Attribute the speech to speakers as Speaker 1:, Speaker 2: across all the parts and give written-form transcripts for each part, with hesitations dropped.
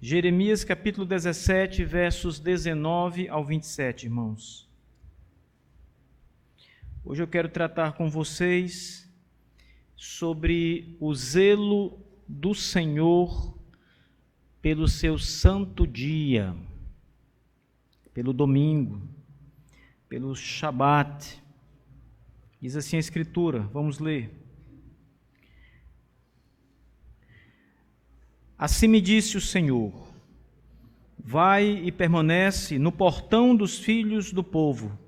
Speaker 1: Jeremias capítulo 17, versos 19 ao 27, irmãos. Hoje eu quero tratar com vocês sobre o zelo do Senhor pelo seu santo dia, pelo domingo, pelo Shabat. Diz assim a Escritura, vamos ler. Assim me disse o Senhor, vai e permanece no portão dos filhos do povo,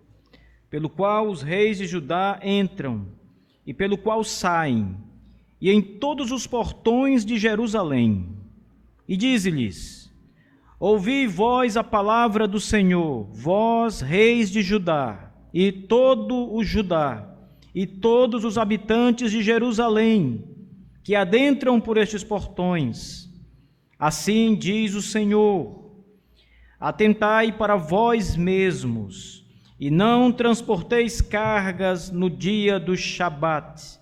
Speaker 1: pelo qual os reis de Judá entram e pelo qual saem, e em todos os portões de Jerusalém. E dize-lhes, ouvi vós a palavra do Senhor, vós reis de Judá, e todo o Judá, e todos os habitantes de Jerusalém, que adentram por estes portões. Assim diz o Senhor, atentai para vós mesmos, e não transporteis cargas no dia do Shabat,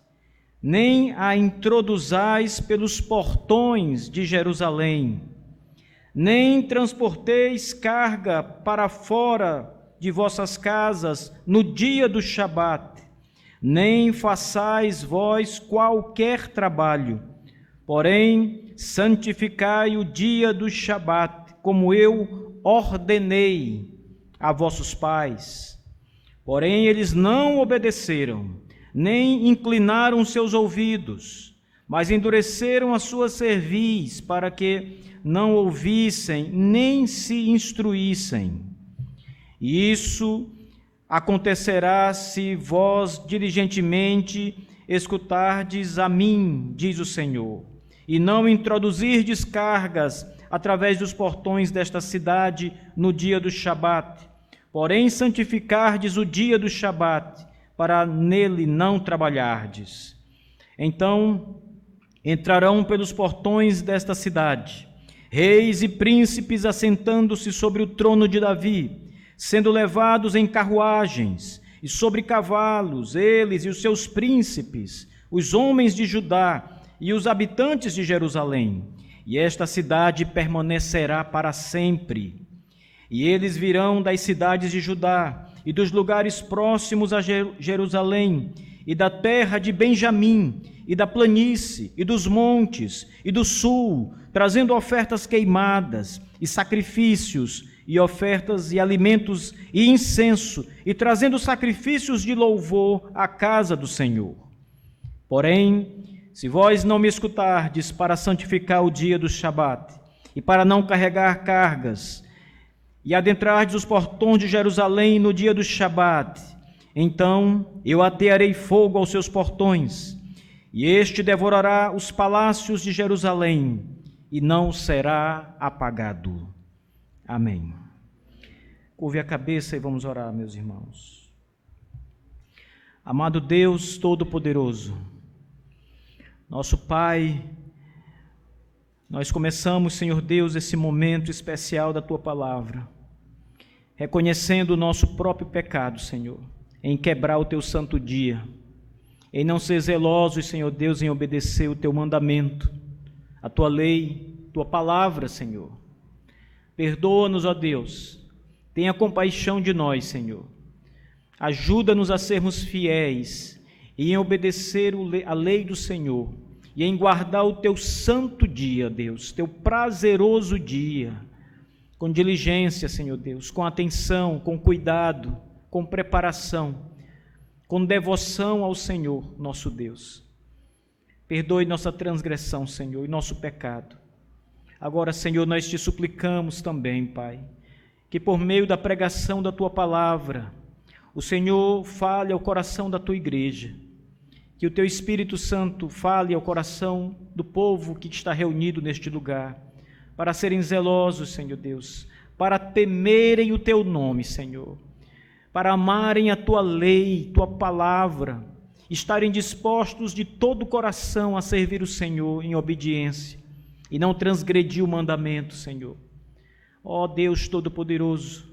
Speaker 1: nem a introduzais pelos portões de Jerusalém, nem transporteis carga para fora de vossas casas no dia do Shabat, nem façais vós qualquer trabalho, porém santificai o dia do Shabat, como eu ordenei a vossos pais. Porém eles não obedeceram, nem inclinaram seus ouvidos, mas endureceram a sua cerviz, para que não ouvissem, nem se instruíssem. E isso acontecerá se vós diligentemente escutardes a mim, diz o Senhor, e não introduzirdes cargas através dos portões desta cidade no dia do Shabat, porém santificardes o dia do Shabat, para nele não trabalhardes. Então entrarão pelos portões desta cidade reis e príncipes assentando-se sobre o trono de Davi, sendo levados em carruagens e sobre cavalos, eles e os seus príncipes, os homens de Judá e os habitantes de Jerusalém, e esta cidade permanecerá para sempre. E eles virão das cidades de Judá e dos lugares próximos a Jerusalém, e da terra de Benjamim, e da planície, e dos montes, e do sul, trazendo ofertas queimadas, e sacrifícios, e ofertas, e alimentos, e incenso, e trazendo sacrifícios de louvor à casa do Senhor. Porém, se vós não me escutardes para santificar o dia do Shabat, e para não carregar cargas, e adentrardes os portões de Jerusalém no dia do Shabat, então eu atearei fogo aos seus portões, e este devorará os palácios de Jerusalém, e não será apagado. Amém. Curve a cabeça e vamos orar, meus irmãos. Amado Deus Todo-Poderoso, nosso Pai, nós começamos, Senhor Deus, esse momento especial da Tua Palavra, reconhecendo o nosso próprio pecado, Senhor, em quebrar o Teu santo dia, em não ser zelosos, Senhor Deus, em obedecer o Teu mandamento, a Tua lei, Tua Palavra, Senhor. Perdoa-nos, ó Deus, tenha compaixão de nós, Senhor. Ajuda-nos a sermos fiéis e em obedecer a lei do Senhor e em guardar o Teu santo dia, Deus, Teu prazeroso dia, com diligência, Senhor Deus, com atenção, com cuidado, com preparação, com devoção ao Senhor, nosso Deus. Perdoe nossa transgressão, Senhor, e nosso pecado. Agora, Senhor, nós Te suplicamos também, Pai, que por meio da pregação da Tua Palavra, o Senhor fale ao coração da Tua igreja, que o Teu Espírito Santo fale ao coração do povo que está reunido neste lugar, para serem zelosos, Senhor Deus, para temerem o Teu nome, Senhor, para amarem a Tua lei, Tua Palavra, estarem dispostos de todo o coração a servir o Senhor em obediência e não transgredir o mandamento, Senhor. Ó Deus Todo-Poderoso,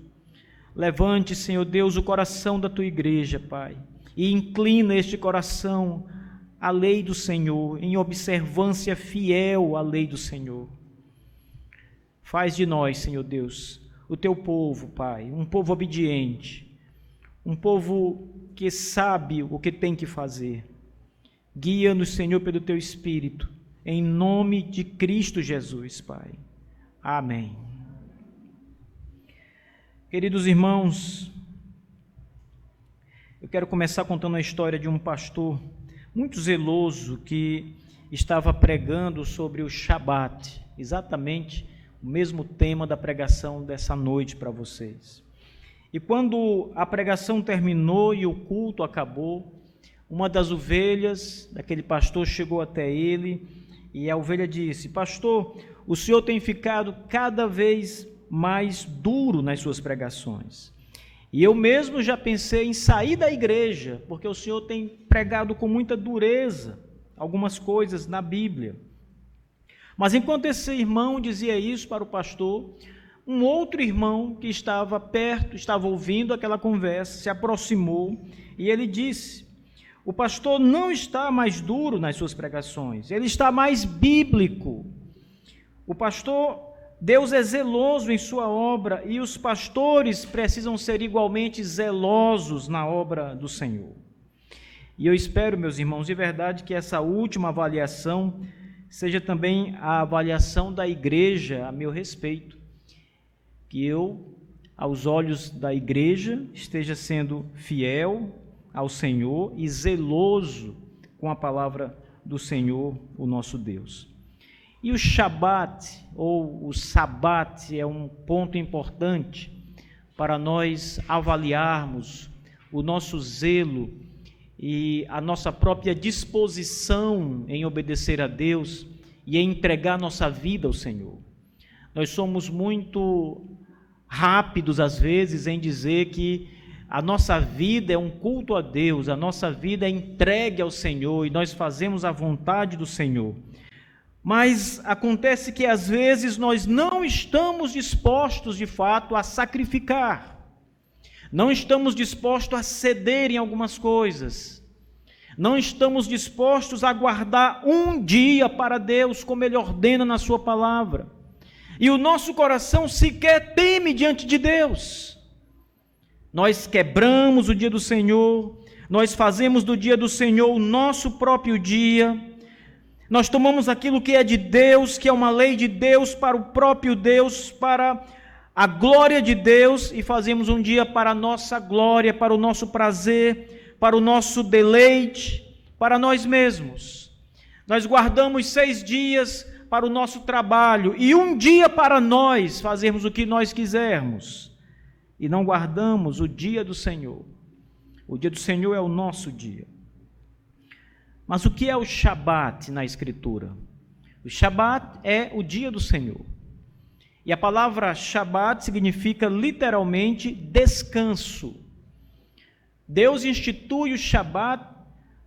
Speaker 1: levante, Senhor Deus, o coração da Tua igreja, Pai, e inclina este coração à lei do Senhor, em observância fiel à lei do Senhor. Faz de nós, Senhor Deus, o teu povo, Pai, um povo obediente, um povo que sabe o que tem que fazer. Guia-nos, Senhor, pelo teu Espírito, em nome de Cristo Jesus, Pai. Amém. Queridos irmãos, eu quero começar contando a história de um pastor muito zeloso que estava pregando sobre o Shabat, exatamente o mesmo tema da pregação dessa noite para vocês. E quando a pregação terminou e o culto acabou, uma das ovelhas daquele pastor chegou até ele e a ovelha disse: pastor, o senhor tem ficado cada vez mais duro nas suas pregações. E eu mesmo já pensei em sair da igreja, porque o senhor tem pregado com muita dureza algumas coisas na Bíblia. Mas enquanto esse irmão dizia isso para o pastor, um outro irmão que estava perto, estava ouvindo aquela conversa, se aproximou e ele disse: o pastor não está mais duro nas suas pregações, ele está mais bíblico. O pastor, Deus é zeloso em sua obra e os pastores precisam ser igualmente zelosos na obra do Senhor. E eu espero, meus irmãos, de verdade, que essa última avaliação seja também a avaliação da igreja a meu respeito. Que eu, aos olhos da igreja, esteja sendo fiel ao Senhor e zeloso com a palavra do Senhor, o nosso Deus. E o Shabat, ou o Sabat, é um ponto importante para nós avaliarmos o nosso zelo e a nossa própria disposição em obedecer a Deus e em entregar nossa vida ao Senhor. Nós somos muito rápidos, às vezes, em dizer que a nossa vida é um culto a Deus, a nossa vida é entregue ao Senhor e nós fazemos a vontade do Senhor. Mas acontece que, às vezes, nós não estamos dispostos, de fato, a sacrificar. Não estamos dispostos a ceder em algumas coisas. Não estamos dispostos a guardar um dia para Deus, como Ele ordena na sua palavra. E o nosso coração sequer teme diante de Deus. Nós quebramos o dia do Senhor, nós fazemos do dia do Senhor o nosso próprio dia. Nós tomamos aquilo que é de Deus, que é uma lei de Deus, para o próprio Deus, para a glória de Deus, e fazemos um dia para a nossa glória, para o nosso prazer, para o nosso deleite, para nós mesmos. Nós guardamos 6 dias para o nosso trabalho e um dia para nós fazermos o que nós quisermos, e não guardamos o dia do Senhor. O dia do Senhor é o nosso dia. Mas o que é o Shabat na Escritura? O Shabat é o dia do Senhor. E a palavra Shabat significa literalmente descanso. Deus institui o Shabat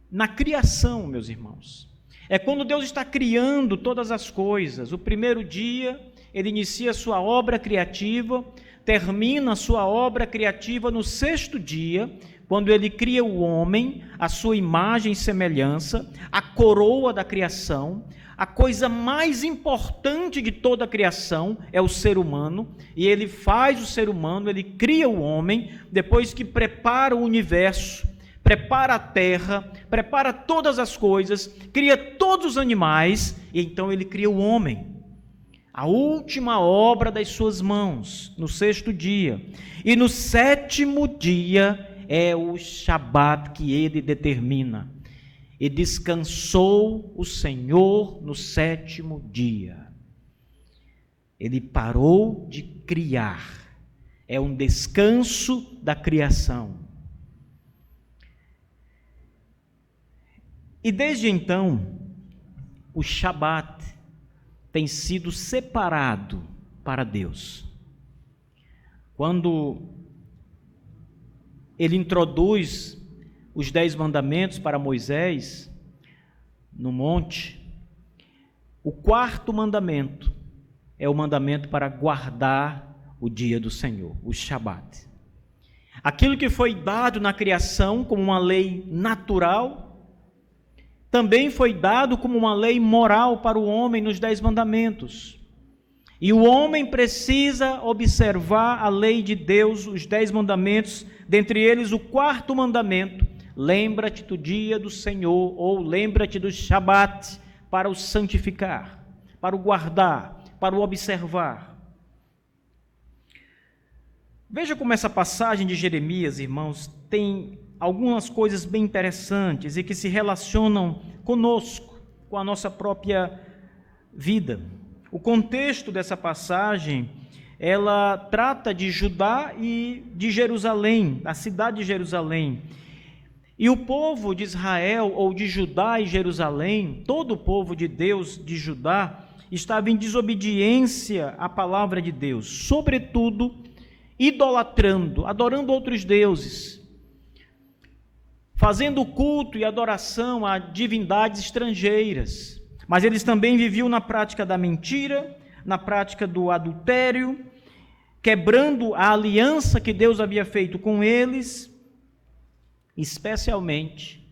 Speaker 1: na criação, meus irmãos. É quando Deus está criando todas as coisas. O primeiro dia, Ele inicia a sua obra criativa, termina a sua obra criativa no 6º dia, quando Ele cria o homem, a sua imagem e semelhança, a coroa da criação. A coisa mais importante de toda a criação é o ser humano, e Ele faz o ser humano, Ele cria o homem, depois que prepara o universo, prepara a terra, prepara todas as coisas, cria todos os animais, e então Ele cria o homem. A última obra das suas mãos, no 6º dia. E no 7º dia é o Shabat que Ele determina. E descansou o Senhor no 7º dia. Ele parou de criar. É um descanso da criação. E desde então, o Shabat tem sido separado para Deus. Quando Ele introduz os 10 mandamentos para Moisés, no monte, o 4º mandamento é o mandamento para guardar o dia do Senhor, o Shabat. Aquilo que foi dado na criação como uma lei natural, também foi dado como uma lei moral para o homem nos 10 mandamentos. E o homem precisa observar a lei de Deus, os 10 mandamentos, dentre eles o 4º mandamento: lembra-te do dia do Senhor, ou lembra-te do Shabat, para o santificar, para o guardar, para o observar. Veja como essa passagem de Jeremias, irmãos, tem algumas coisas bem interessantes e que se relacionam conosco, com a nossa própria vida. O contexto dessa passagem, ela trata de Judá e de Jerusalém, a cidade de Jerusalém. E o povo de Israel, ou de Judá e Jerusalém, todo o povo de Deus de Judá, estava em desobediência à palavra de Deus, sobretudo idolatrando, adorando outros deuses, fazendo culto e adoração a divindades estrangeiras. Mas eles também viviam na prática da mentira, na prática do adultério, quebrando a aliança que Deus havia feito com eles, especialmente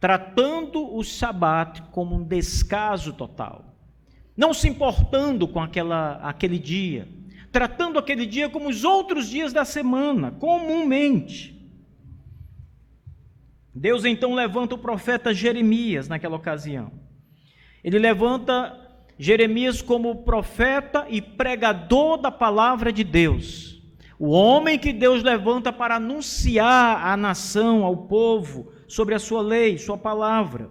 Speaker 1: tratando o Shabat como um descaso total, não se importando com aquele dia, tratando aquele dia como os outros dias da semana, comumente. Deus então levanta o profeta Jeremias naquela ocasião. Ele levanta Jeremias como profeta e pregador da palavra de Deus. O homem que Deus levanta para anunciar à nação, ao povo, sobre a sua lei, sua palavra.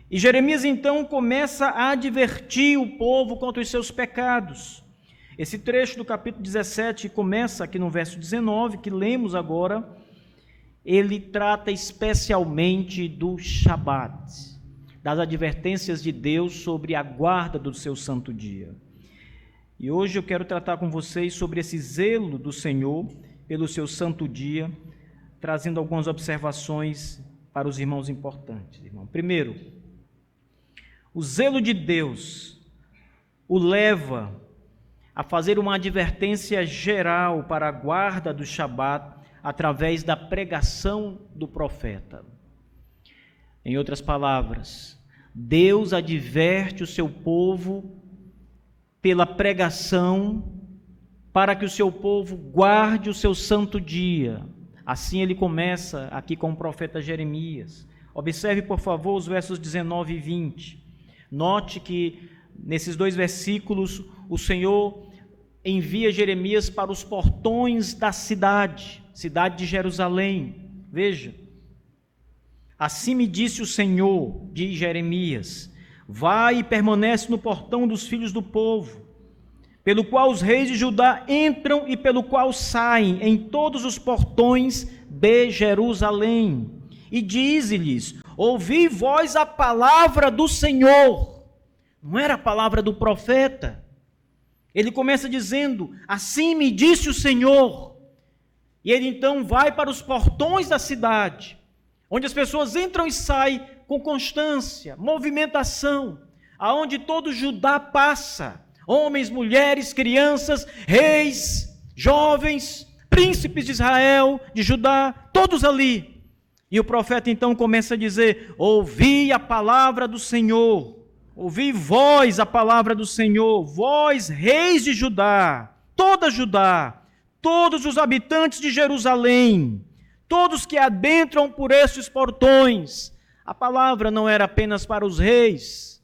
Speaker 1: E Jeremias então começa a advertir o povo contra os seus pecados. Esse trecho do capítulo 17 começa aqui no verso 19, que lemos agora. Ele trata especialmente do Shabat, das advertências de Deus sobre a guarda do seu santo dia. E hoje eu quero tratar com vocês sobre esse zelo do Senhor pelo seu santo dia, trazendo algumas observações para os irmãos importantes. Primeiro, o zelo de Deus o leva a fazer uma advertência geral para a guarda do Shabat através da pregação do profeta. Em outras palavras, Deus adverte o seu povo pela pregação para que o seu povo guarde o seu santo dia. Assim ele começa aqui com o profeta Jeremias. Observe, por favor, os versos 19 e 20. Note que nesses 2 versículos o Senhor envia Jeremias para os portões da cidade de Jerusalém. Veja. Assim me disse o Senhor, diz Jeremias: vai e permanece no portão dos filhos do povo, pelo qual os reis de Judá entram e pelo qual saem, em todos os portões de Jerusalém. E dize-lhes: ouvi vós a palavra do Senhor. Não era a palavra do profeta. Ele começa dizendo: assim me disse o Senhor. E ele então vai para os portões da cidade, onde as pessoas entram e saem com constância, movimentação, aonde todo Judá passa, homens, mulheres, crianças, reis, jovens, príncipes de Israel, de Judá, todos ali. E o profeta então começa a dizer: ouvi a palavra do Senhor, ouvi vós a palavra do Senhor, vós, reis de Judá, todos os habitantes de Jerusalém, todos que adentram por estes portões. A palavra não era apenas para os reis,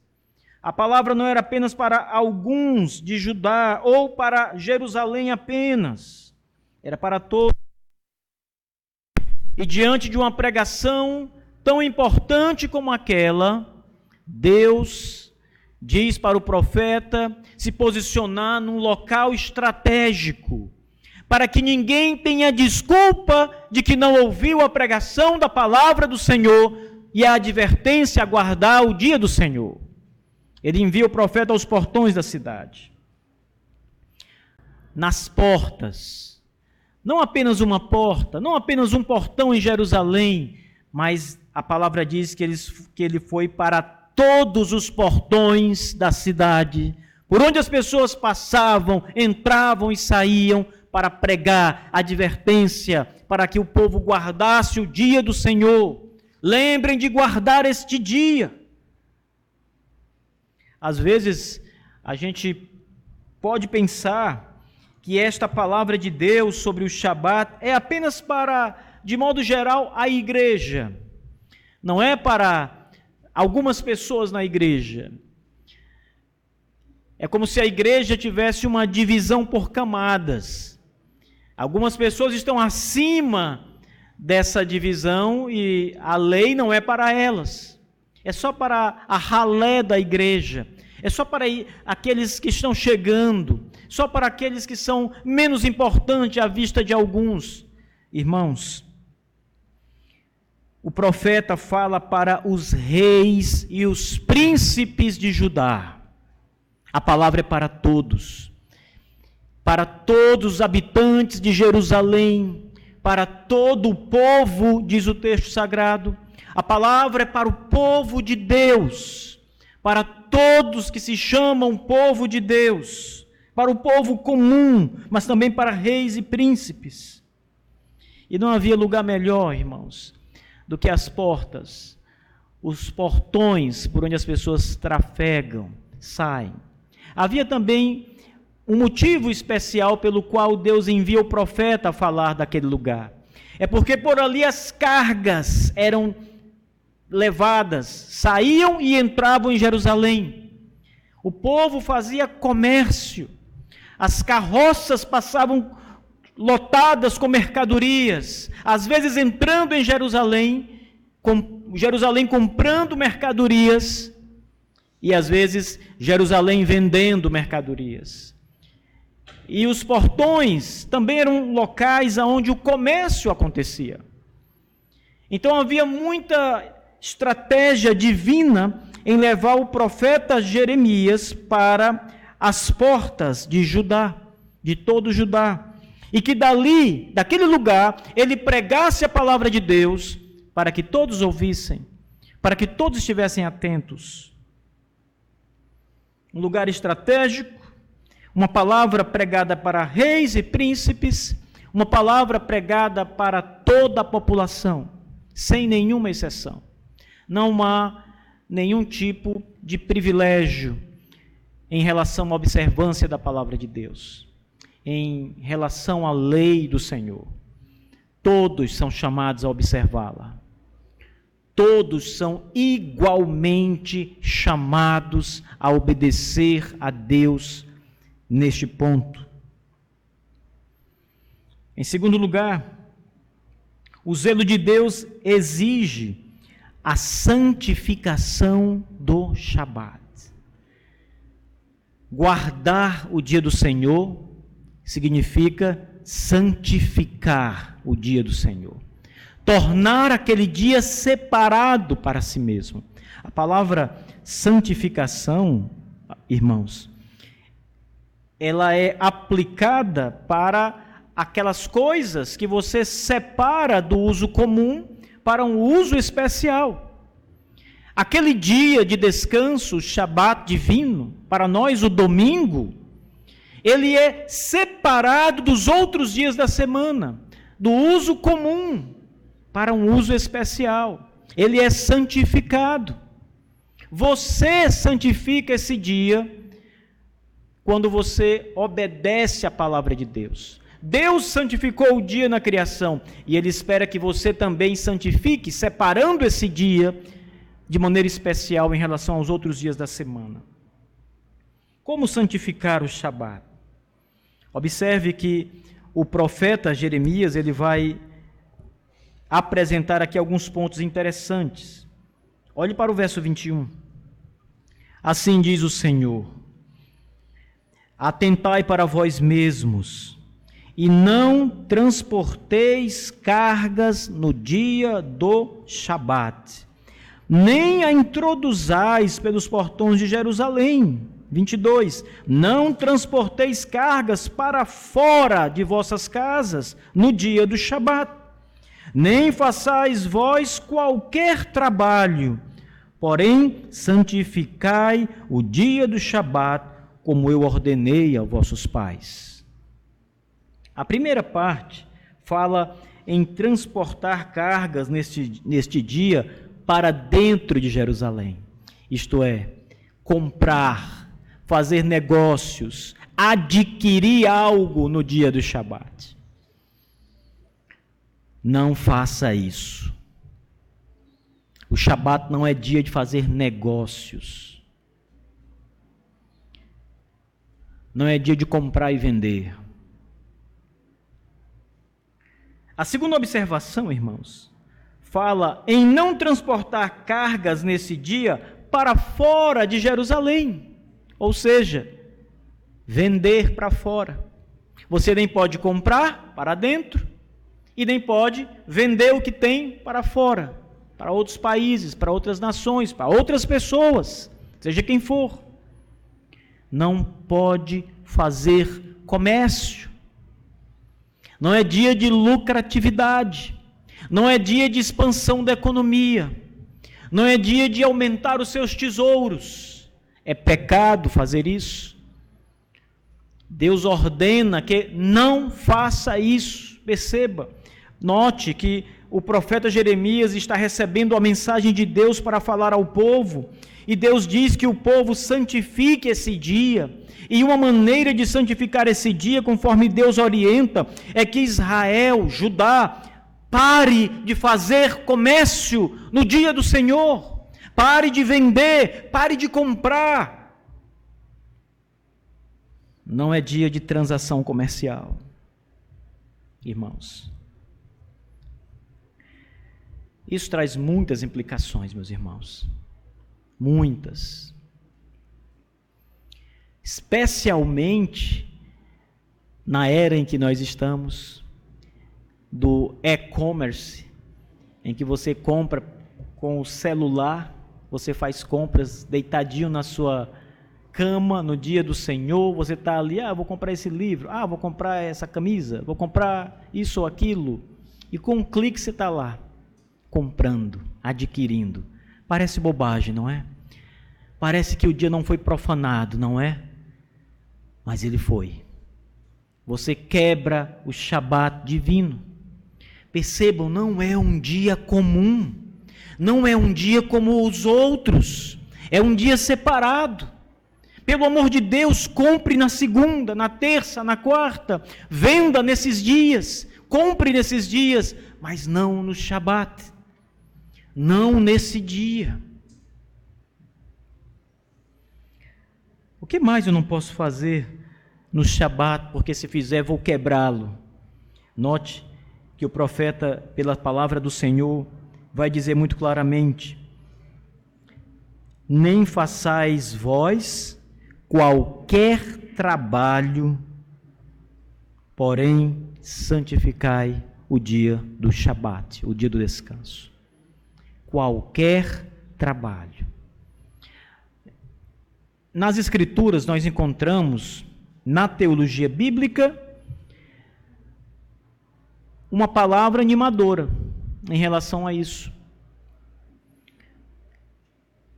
Speaker 1: a palavra não era apenas para alguns de Judá ou para Jerusalém apenas, era para todos. E diante de uma pregação tão importante como aquela, Deus diz para o profeta se posicionar num local estratégico, para que ninguém tenha desculpa de que não ouviu a pregação da palavra do Senhor e a advertência a guardar o dia do Senhor. Ele envia o profeta aos portões da cidade, nas portas, não apenas uma porta, não apenas um portão em Jerusalém, mas a palavra diz que ele foi para todos os portões da cidade, por onde as pessoas passavam, entravam e saíam, para pregar advertência, para que o povo guardasse o dia do Senhor. Lembrem de guardar este dia. Às vezes, a gente pode pensar que esta palavra de Deus sobre o Shabat é apenas para, de modo geral, a igreja. Não é para algumas pessoas na igreja. É como se a igreja tivesse uma divisão por camadas. Algumas pessoas estão acima dessa divisão e a lei não é para elas. É só para a ralé da igreja. É só para aqueles que estão chegando. Só para aqueles que são menos importantes à vista de alguns. Irmãos, o profeta fala para os reis e os príncipes de Judá. A palavra é para todos os habitantes de Jerusalém, para todo o povo, diz o texto sagrado. A palavra é para o povo de Deus, para todos que se chamam povo de Deus, para o povo comum, mas também para reis e príncipes. E não havia lugar melhor, irmãos, do que as portas, os portões por onde as pessoas trafegam, saem. Havia também um motivo especial pelo qual Deus envia o profeta a falar daquele lugar. É porque por ali as cargas eram levadas, saíam e entravam em Jerusalém. O povo fazia comércio, as carroças passavam lotadas com mercadorias, às vezes entrando em Jerusalém comprando mercadorias, e às vezes Jerusalém vendendo mercadorias. E os portões também eram locais onde o comércio acontecia. Então havia muita estratégia divina em levar o profeta Jeremias para as portas de Judá, de todo Judá, e que daquele lugar, ele pregasse a palavra de Deus para que todos ouvissem, para que todos estivessem atentos. Um lugar estratégico, uma palavra pregada para reis e príncipes, uma palavra pregada para toda a população, sem nenhuma exceção. Não há nenhum tipo de privilégio em relação à observância da palavra de Deus, em relação à lei do Senhor. Todos são chamados a observá-la. Todos são igualmente chamados a obedecer a Deus neste ponto. Em segundo lugar, o zelo de Deus exige a santificação do Shabat. Guardar o dia do Senhor significa santificar o dia do Senhor. Tornar aquele dia separado para si mesmo. A palavra santificação, irmãos, ela é aplicada para aquelas coisas que você separa do uso comum para um uso especial. Aquele dia de descanso, Shabat divino, para nós o domingo, ele é separado dos outros dias da semana, do uso comum para um uso especial. Ele é santificado. Você santifica esse dia quando você obedece à palavra de Deus. Deus santificou o dia na criação e Ele espera que você também santifique, separando esse dia de maneira especial em relação aos outros dias da semana. Como santificar o Shabat? Observe que o profeta Jeremias, ele vai apresentar aqui alguns pontos interessantes. Olhe para o verso 21. Assim diz o Senhor: atentai para vós mesmos, e não transporteis cargas no dia do Shabat, nem a introduzais pelos portões de Jerusalém. 22. Não transporteis cargas para fora de vossas casas no dia do Shabat, nem façais vós qualquer trabalho, porém santificai o dia do Shabat, como eu ordenei a vossos pais. A primeira parte fala em transportar cargas neste dia para dentro de Jerusalém, isto é, comprar, fazer negócios, adquirir algo no dia do Shabat. Não faça isso. O Shabat não é dia de fazer negócios. Não é dia de comprar e vender. A segunda observação, irmãos, fala em não transportar cargas nesse dia para fora de Jerusalém. Ou seja, vender para fora. Você nem pode comprar para dentro e nem pode vender o que tem para fora, para outros países, para outras nações, para outras pessoas, seja quem for. Não pode fazer comércio. Não é dia de lucratividade. Não é dia de expansão da economia. Não é dia de aumentar os seus tesouros. É pecado fazer isso. Deus ordena que não faça isso. Perceba, note que o profeta Jeremias está recebendo a mensagem de Deus para falar ao povo, e Deus diz que o povo santifique esse dia, e uma maneira de santificar esse dia, conforme Deus orienta, é que Israel, Judá, pare de fazer comércio no dia do Senhor, pare de vender, pare de comprar. Não é dia de transação comercial, irmãos. Isso traz muitas implicações, meus irmãos. Muitas. Especialmente na era em que nós estamos, do e-commerce, em que você compra com o celular, você faz compras deitadinho na sua cama no dia do Senhor, você está ali, vou comprar esse livro, vou comprar essa camisa, vou comprar isso ou aquilo, e com um clique você está lá, comprando, adquirindo. Parece bobagem, não é? Parece que o dia não foi profanado, não é? Mas ele foi. Você quebra o Shabat divino. Percebam, não é um dia comum, não é um dia como os outros, é um dia separado. Pelo amor de Deus, compre na segunda, na terça, na quarta, venda nesses dias, compre nesses dias, mas não no Shabat, não nesse dia. O que mais eu não posso fazer no Shabat, porque se fizer vou quebrá-lo? Note que o profeta, pela palavra do Senhor, vai dizer muito claramente: nem façais vós qualquer trabalho, porém santificai o dia do Shabat, o dia do descanso. Qualquer trabalho. Nas Escrituras nós encontramos, na teologia bíblica, uma palavra animadora em relação a isso.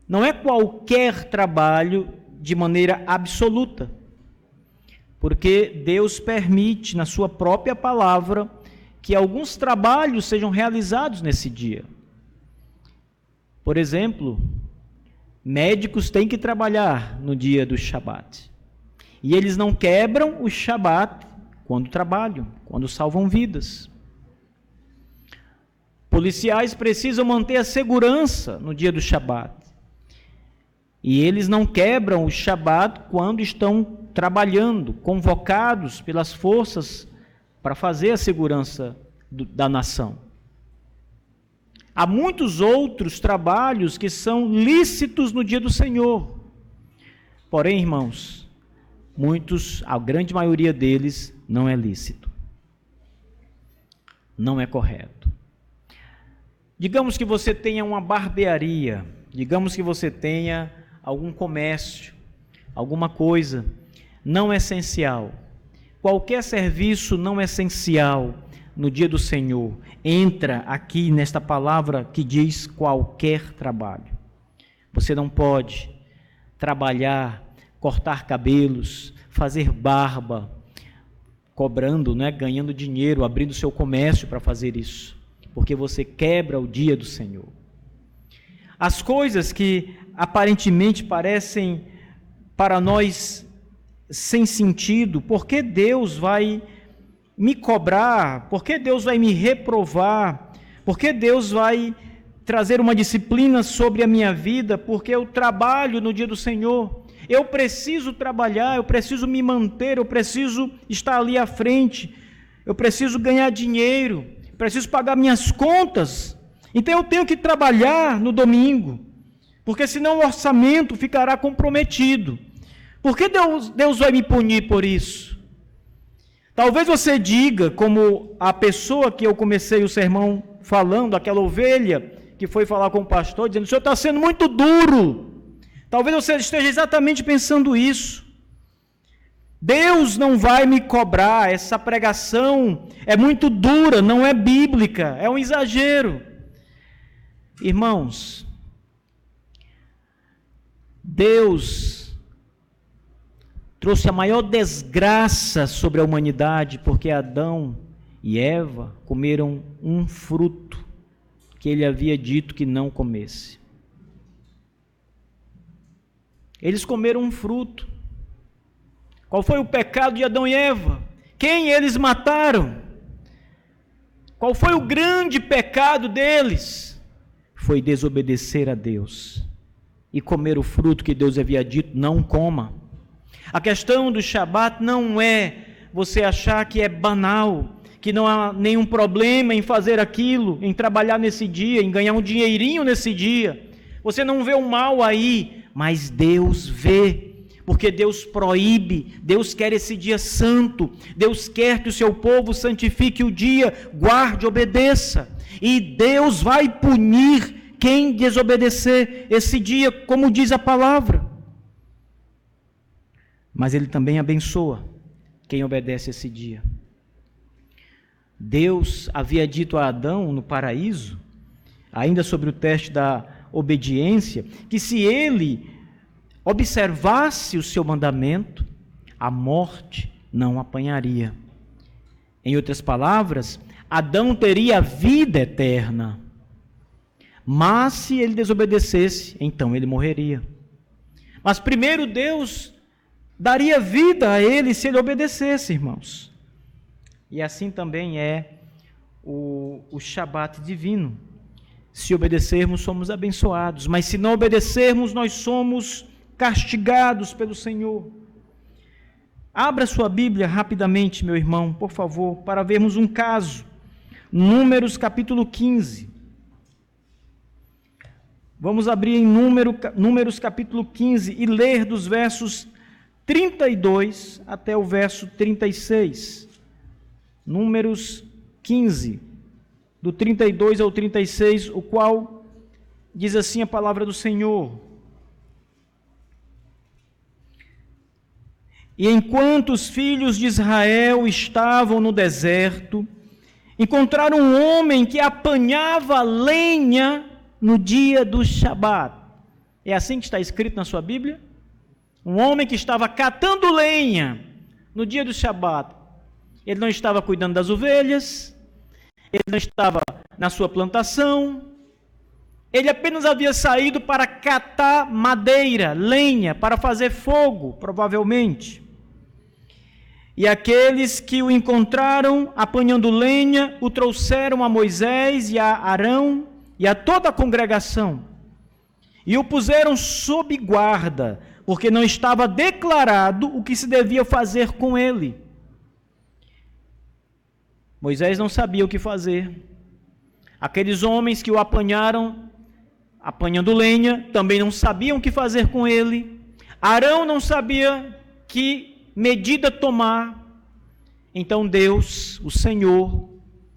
Speaker 1: Não é qualquer trabalho de maneira absoluta, porque Deus permite na sua própria palavra que alguns trabalhos sejam realizados nesse dia. Por exemplo, médicos têm que trabalhar no dia do Shabat, e eles não quebram o Shabat quando trabalham, quando salvam vidas. Policiais precisam manter a segurança no dia do Shabat, e eles não quebram o Shabat quando estão trabalhando, convocados pelas forças para fazer a segurança da nação. Há muitos outros trabalhos que são lícitos no dia do Senhor. Porém, irmãos, a grande maioria deles não é lícito. Não é correto. Digamos que você tenha uma barbearia, digamos que você tenha algum comércio, alguma coisa não essencial. Qualquer serviço não essencial no dia do Senhor entra aqui nesta palavra que diz qualquer trabalho. Você não pode trabalhar, cortar cabelos, fazer barba, cobrando, ganhando dinheiro, abrindo seu comércio para fazer isso, porque você quebra o dia do Senhor. As coisas que aparentemente parecem para nós sem sentido? Por que Deus vai me cobrar? Por que Deus vai me reprovar? Por que Deus vai trazer uma disciplina sobre a minha vida? Porque eu trabalho no dia do Senhor. Eu preciso trabalhar, eu preciso me manter, eu preciso estar ali à frente, eu preciso ganhar dinheiro, preciso pagar minhas contas. Então eu tenho que trabalhar no domingo, porque senão o orçamento ficará comprometido. Por que Deus vai me punir por isso? Talvez você diga, como a pessoa que eu comecei o sermão falando, aquela ovelha que foi falar com o pastor, dizendo: o senhor está sendo muito duro. Talvez você esteja exatamente pensando isso. Deus não vai me cobrar, essa pregação é muito dura, não é bíblica, é um exagero. Irmãos, Deus trouxe a maior desgraça sobre a humanidade, porque Adão e Eva comeram um fruto que ele havia dito que não comesse. Eles comeram um fruto. Qual foi o pecado de Adão e Eva? Quem eles mataram? Qual foi o grande pecado deles? Foi desobedecer a Deus e comer o fruto que Deus havia dito: não coma. A questão do Shabat não é você achar que é banal, que não há nenhum problema em fazer aquilo, em trabalhar nesse dia, em ganhar um dinheirinho nesse dia. Você não vê o mal aí, mas Deus vê, porque Deus proíbe, Deus quer esse dia santo, Deus quer que o seu povo santifique o dia, guarde, obedeça, e Deus vai punir quem desobedecer esse dia, como diz a palavra. Mas Ele também abençoa quem obedece esse dia. Deus havia dito a Adão no paraíso, ainda sobre o teste da obediência, que se ele observasse o seu mandamento, a morte não apanharia. Em outras palavras, Adão teria vida eterna, mas se ele desobedecesse, então ele morreria. Mas primeiro Deus daria vida a ele se ele obedecesse, irmãos. E assim também é o Shabat divino. Se obedecermos, somos abençoados, mas se não obedecermos, nós somos castigados pelo Senhor. Abra sua Bíblia rapidamente, meu irmão, por favor, para vermos um caso. Números capítulo 15. Vamos abrir em Números capítulo 15 e ler dos versos 32 até o verso 36. Números 15, do 32 ao 36, o qual diz assim a palavra do Senhor: E enquanto os filhos de Israel estavam no deserto, encontraram um homem que apanhava lenha no dia do Shabat. É assim que está escrito na sua Bíblia? Um homem que estava catando lenha no dia do Shabat. Ele não estava cuidando das ovelhas, ele não estava na sua plantação, ele apenas havia saído para catar madeira, lenha, para fazer fogo, provavelmente. E aqueles que o encontraram apanhando lenha, o trouxeram a Moisés e a Arão e a toda a congregação, e o puseram sob guarda, porque não estava declarado o que se devia fazer com ele. Moisés não sabia o que fazer. Aqueles homens que o apanharam, apanhando lenha, também não sabiam o que fazer com ele. Arão não sabia que medida tomar. Então Deus, o Senhor,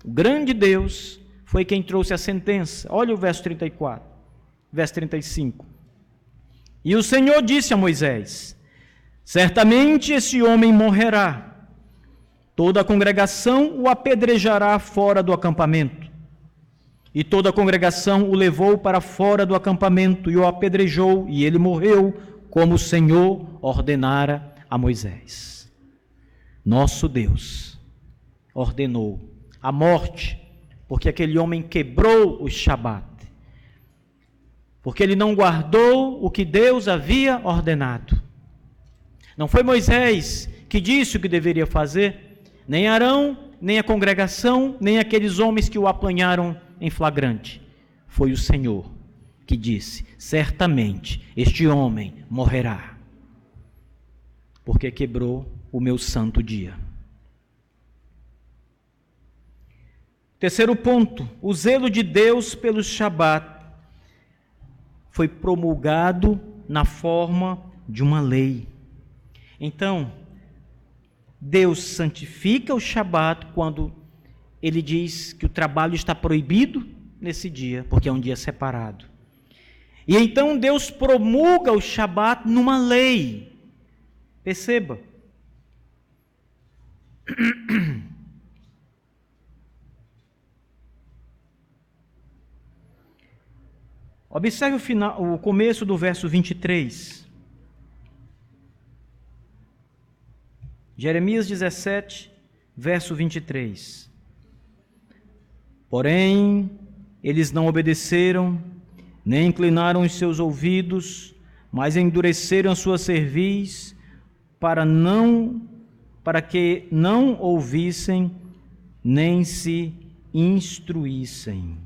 Speaker 1: o grande Deus, foi quem trouxe a sentença. Olha o verso 34, verso 35. E o Senhor disse a Moisés: certamente esse homem morrerá. Toda a congregação o apedrejará fora do acampamento. E toda a congregação o levou para fora do acampamento e o apedrejou, e ele morreu, como o Senhor ordenara a Moisés. Nosso Deus ordenou a morte, porque aquele homem quebrou o Shabat, porque ele não guardou o que Deus havia ordenado. Não foi Moisés que disse o que deveria fazer, nem Arão, nem a congregação, nem aqueles homens que o apanharam em flagrante. Foi o Senhor que disse: certamente este homem morrerá, porque quebrou o meu santo dia. Terceiro ponto, o zelo de Deus pelo Shabat foi promulgado na forma de uma lei. Então, Deus santifica o Shabat quando Ele diz que o trabalho está proibido nesse dia, porque é um dia separado. E então Deus promulga o Shabat numa lei. Perceba. Observe o começo do verso 23. Jeremias 17, verso 23. Porém, eles não obedeceram, nem inclinaram os seus ouvidos, mas endureceram a sua cerviz, para que não ouvissem, nem se instruíssem.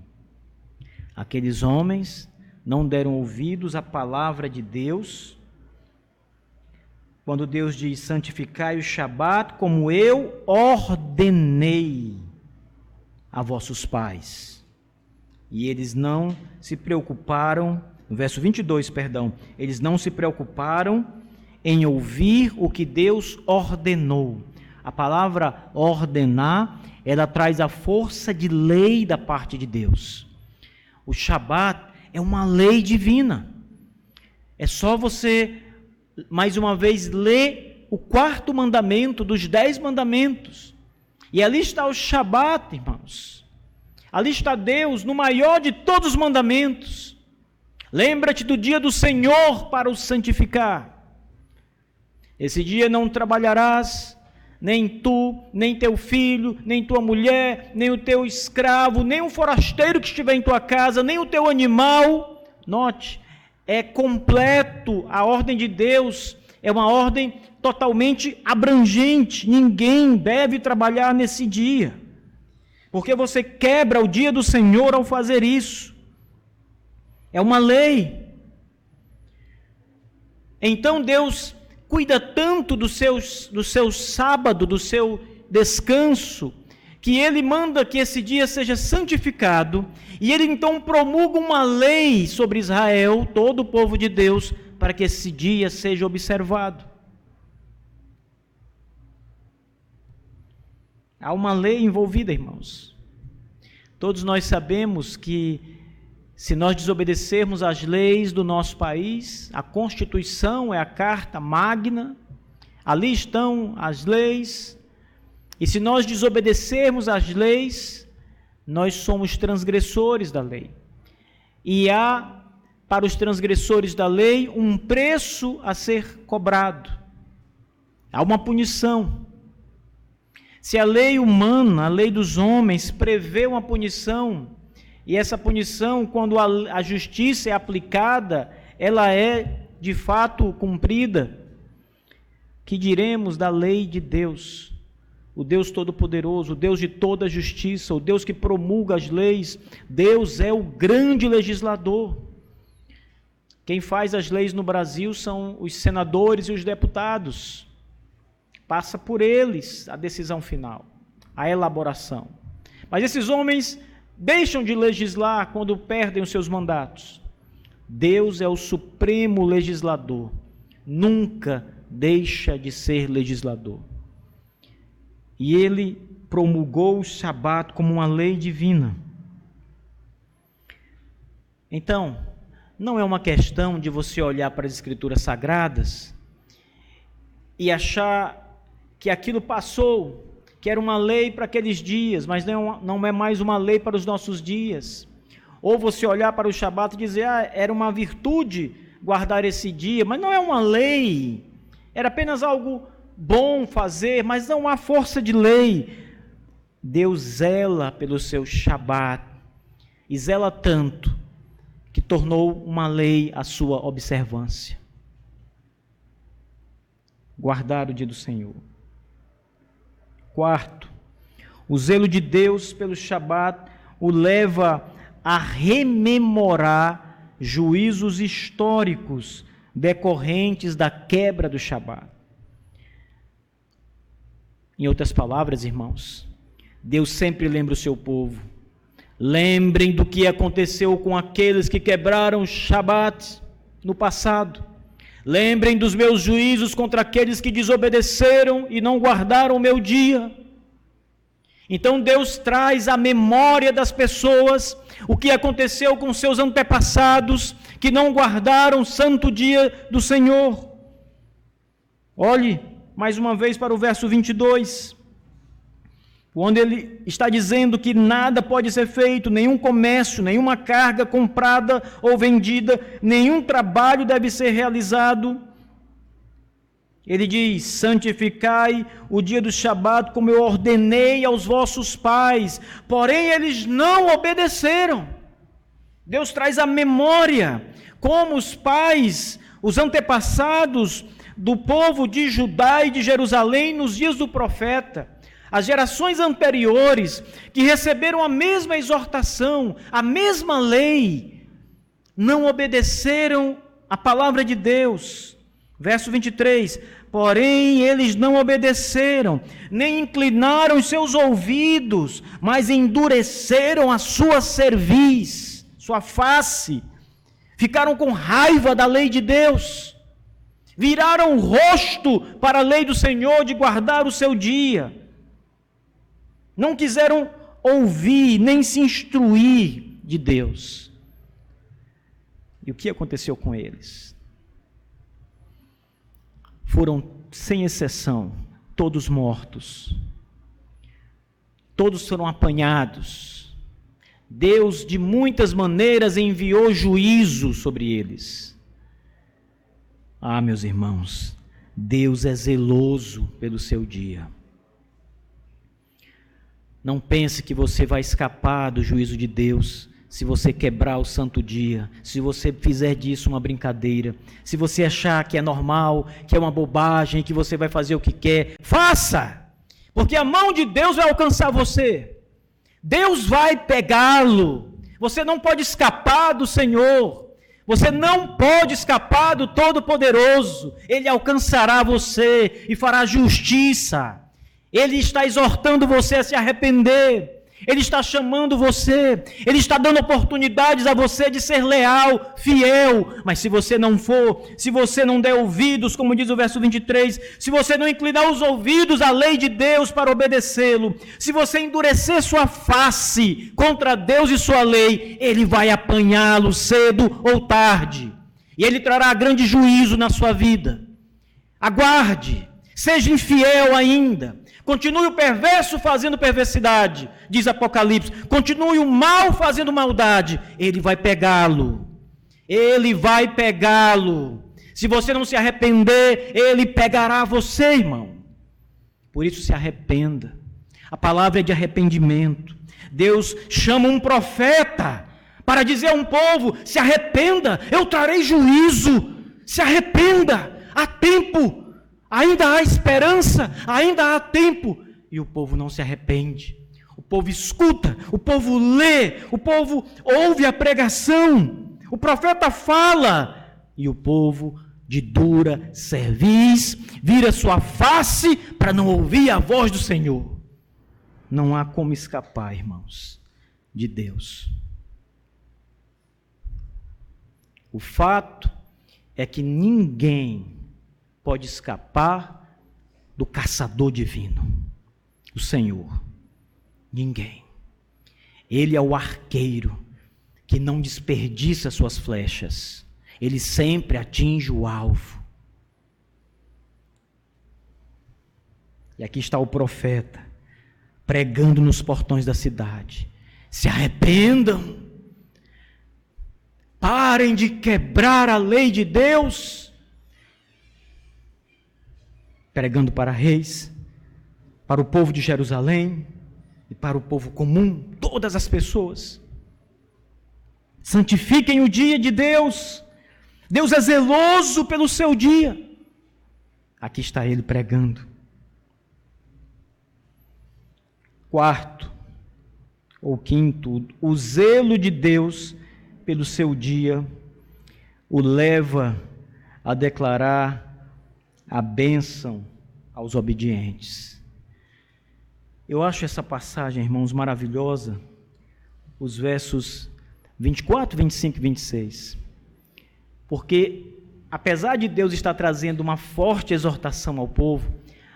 Speaker 1: Aqueles homens não deram ouvidos à palavra de Deus, quando Deus diz: santificai o Shabat como eu ordenei a vossos pais. E eles não se preocuparam, no verso 22, eles não se preocuparam em ouvir o que Deus ordenou. A palavra ordenar, ela traz a força de lei da parte de Deus. O Shabat é uma lei divina. É só você, mais uma vez, ler o 4º mandamento dos 10 mandamentos. E ali está o Shabat, irmãos. Ali está Deus, no maior de todos os mandamentos. Lembra-te do dia do Senhor para o santificar. Esse dia não trabalharás, nem tu, nem teu filho, nem tua mulher, nem o teu escravo, nem o forasteiro que estiver em tua casa, nem o teu animal. Note, é completo, a ordem de Deus é uma ordem totalmente abrangente. Ninguém deve trabalhar nesse dia, porque você quebra o dia do Senhor ao fazer isso. É uma lei. Então Deus cuida tanto do seu sábado, do seu descanso, que Ele manda que esse dia seja santificado, e Ele então promulga uma lei sobre Israel, todo o povo de Deus, para que esse dia seja observado. Há uma lei envolvida, irmãos. Todos nós sabemos que, se nós desobedecermos às leis do nosso país, a Constituição é a carta magna, ali estão as leis, e se nós desobedecermos às leis, nós somos transgressores da lei. E há, para os transgressores da lei, um preço a ser cobrado. Há uma punição. Se a lei humana, a lei dos homens, prevê uma punição, e essa punição, quando a justiça é aplicada, ela é de fato cumprida, que diremos da lei de Deus? O Deus Todo-Poderoso, o Deus de toda justiça, o Deus que promulga as leis. Deus é o grande legislador. Quem faz as leis no Brasil são os senadores e os deputados. Passa por eles a decisão final, a elaboração. Mas esses homens deixam de legislar quando perdem os seus mandatos. Deus é o supremo legislador, nunca deixa de ser legislador. E Ele promulgou o Shabat como uma lei divina. Então, não é uma questão de você olhar para as Escrituras Sagradas e achar que aquilo passou, que era uma lei para aqueles dias, mas não é mais uma lei para os nossos dias. Ou você olhar para o Shabat e dizer: era uma virtude guardar esse dia, mas não é uma lei, era apenas algo bom fazer, mas não há força de lei. Deus zela pelo seu Shabat, e zela tanto, que tornou uma lei a sua observância. guardar o dia do Senhor. Quarto, o zelo de Deus pelo Shabat o leva a rememorar juízos históricos decorrentes da quebra do Shabat. Em outras palavras, irmãos, Deus sempre lembra o seu povo. Lembrem do que aconteceu com aqueles que quebraram o Shabat no passado. Lembrem dos meus juízos contra aqueles que desobedeceram e não guardaram o meu dia. Então Deus traz à memória das pessoas o que aconteceu com seus antepassados que não guardaram o santo dia do Senhor. Olhe mais uma vez para o verso 22, onde ele está dizendo que nada pode ser feito, nenhum comércio, nenhuma carga comprada ou vendida, nenhum trabalho deve ser realizado. Ele diz: santificai o dia do Shabat como eu ordenei aos vossos pais, porém eles não obedeceram. Deus traz à memória como os pais, os antepassados do povo de Judá e de Jerusalém nos dias do profeta, as gerações anteriores que receberam a mesma exortação, a mesma lei, não obedeceram a palavra de Deus. Verso 23, porém eles não obedeceram, nem inclinaram os seus ouvidos, mas endureceram a sua cerviz, sua face, ficaram com raiva da lei de Deus, viraram o rosto para a lei do Senhor de guardar o seu dia, não quiseram ouvir, nem se instruir de Deus. E o que aconteceu com eles? Foram, sem exceção, todos mortos. Todos foram apanhados. Deus, de muitas maneiras, enviou juízo sobre eles. Ah, meus irmãos, Deus é zeloso pelo seu dia. Não pense que você vai escapar do juízo de Deus se você quebrar o santo dia, se você fizer disso uma brincadeira, se você achar que é normal, que é uma bobagem, que você vai fazer o que quer, faça! Porque a mão de Deus vai alcançar você. Deus vai pegá-lo. Você não pode escapar do Senhor. Você não pode escapar do Todo-Poderoso. Ele alcançará você e fará justiça. Ele está exortando você a se arrepender. Ele está chamando você, Ele está dando oportunidades a você de ser leal, fiel, mas se você não for, se você não der ouvidos, como diz o verso 23, se você não inclinar os ouvidos à lei de Deus para obedecê-lo, se você endurecer sua face contra Deus e sua lei, Ele vai apanhá-lo cedo ou tarde, e Ele trará grande juízo na sua vida. Aguarde, seja infiel ainda. Continue o perverso fazendo perversidade, diz Apocalipse. Continue o mal fazendo maldade. Ele vai pegá-lo. Ele vai pegá-lo. Se você não se arrepender, Ele pegará você, irmão. Por isso se arrependa. A palavra é de arrependimento. Deus chama um profeta para dizer a um povo: se arrependa, eu trarei juízo. Se arrependa, há tempo. Ainda há esperança, ainda há tempo. E o povo não se arrepende. O povo escuta, o povo lê, o povo ouve a pregação. O profeta fala. E o povo, de dura cerviz, vira sua face para não ouvir a voz do Senhor. Não há como escapar, irmãos, de Deus. O fato é que ninguém pode escapar do caçador divino, o Senhor. Ninguém. Ele é o arqueiro que não desperdiça suas flechas. Ele sempre atinge o alvo. E aqui está o profeta, pregando nos portões da cidade. Se arrependam. Parem de quebrar a lei de Deus. Pregando para reis, para o povo de Jerusalém e para o povo comum, todas as pessoas. Santifiquem o dia de Deus. Deus é zeloso pelo seu dia. aqui está ele pregando. Quarto, ou quinto, o zelo de Deus pelo seu dia o leva a declarar a bênção aos obedientes. Eu acho essa passagem, irmãos, maravilhosa, os versos 24, 25 e 26, porque apesar de Deus estar trazendo uma forte exortação ao povo,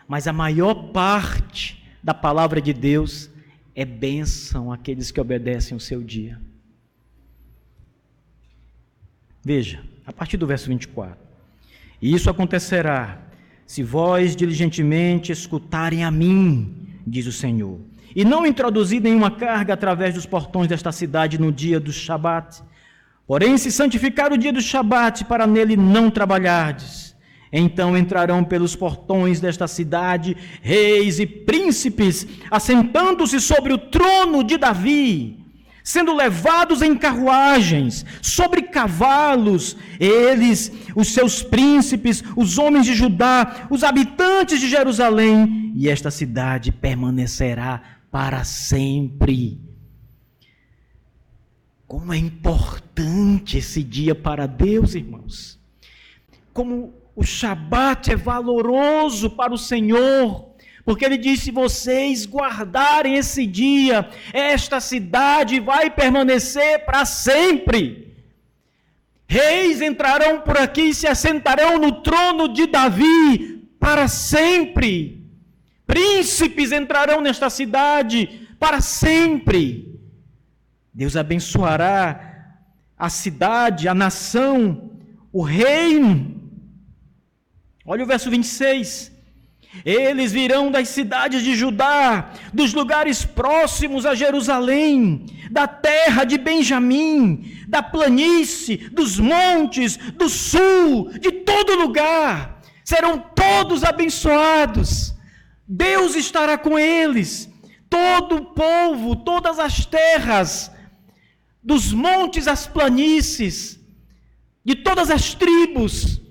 Speaker 1: mas a maior parte da palavra de Deus é bênção àqueles que obedecem o seu dia. Veja, a partir do verso 24. E isso acontecerá se vós diligentemente escutarem a mim, diz o Senhor, e não introduzir nenhuma carga através dos portões desta cidade no dia do Shabat, porém se santificar o dia do Shabat para nele não trabalhardes, então entrarão pelos portões desta cidade reis e príncipes, assentando-se sobre o trono de Davi, sendo levados em carruagens, sobre cavalos, eles, os seus príncipes, os homens de Judá, os habitantes de Jerusalém, e esta cidade permanecerá para sempre. Como é importante esse dia para Deus, irmãos. Como o Shabat é valoroso para o Senhor, porque ele disse: se vocês guardarem esse dia, esta cidade vai permanecer para sempre. Reis entrarão por aqui e se assentarão no trono de Davi para sempre. Príncipes entrarão nesta cidade para sempre. Deus abençoará a cidade, a nação, o reino. Olha o verso 26. Eles virão das cidades de Judá, dos lugares próximos a Jerusalém, da terra de Benjamim, da planície, dos montes, do sul, de todo lugar. Serão todos abençoados. Deus estará com eles. Todo o povo, todas as terras, dos montes às planícies, de todas as tribos,